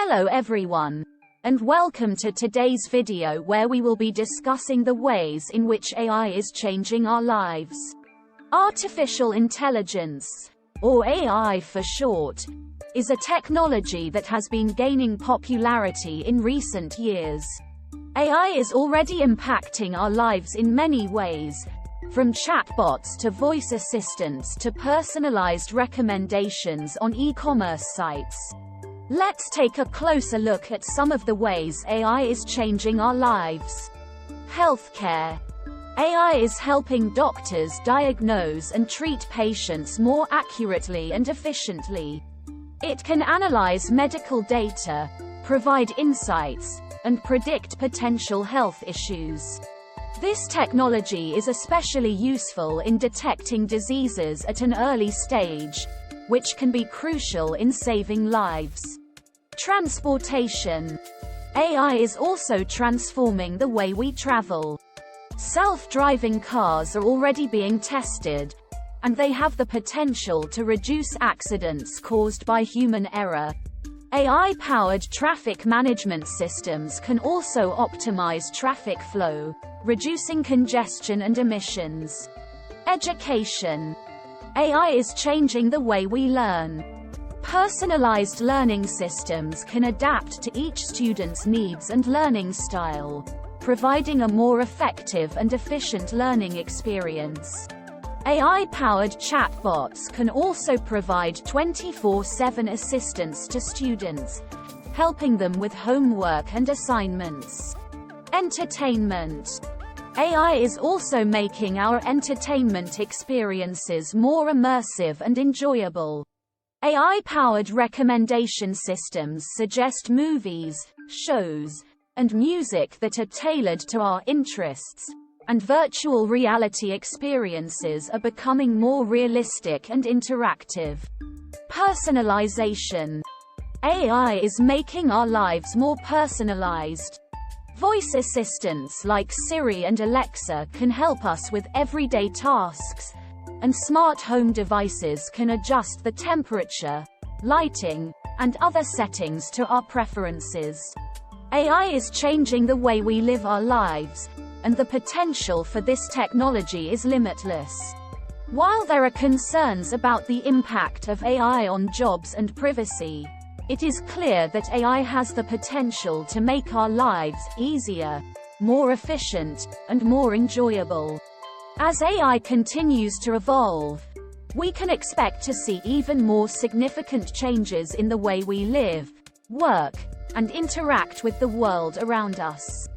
Hello everyone, and welcome to today's video where we will be discussing the ways in which AI is changing our lives. Artificial intelligence, or AI for short, is a technology that has been gaining popularity in recent years. AI is already impacting our lives in many ways, from chatbots to voice assistants to personalized recommendations on e-commerce sites. Let's take a closer look at some of the ways AI is changing our lives. Healthcare. AI is helping doctors diagnose and treat patients more accurately and efficiently. It can analyze medical data, provide insights, and predict potential health issues. This technology is especially useful in detecting diseases at an early stage, which can be crucial in saving lives. Transportation. AI is also transforming the way we travel. Self-driving cars are already being tested, and they have the potential to reduce accidents caused by human error. AI-powered traffic management systems can also optimize traffic flow, reducing congestion and emissions. Education. AI is changing the way we learn. Personalized learning systems can adapt to each student's needs and learning style, providing a more effective and efficient learning experience. AI-powered chatbots can also provide 24/7 assistance to students, helping them with homework and assignments. Entertainment. AI is also making our entertainment experiences more immersive and enjoyable. AI-powered recommendation systems suggest movies, shows, and music that are tailored to our interests, and virtual reality experiences are becoming more realistic and interactive. Personalization. AI is making our lives more personalized. Voice assistants like Siri and Alexa can help us with everyday tasks, and smart home devices can adjust the temperature, lighting, and other settings to our preferences. AI is changing the way we live our lives, and the potential for this technology is limitless. While there are concerns about the impact of AI on jobs and privacy, it is clear that AI has the potential to make our lives easier, more efficient, and more enjoyable. As AI continues to evolve, we can expect to see even more significant changes in the way we live, work, and interact with the world around us.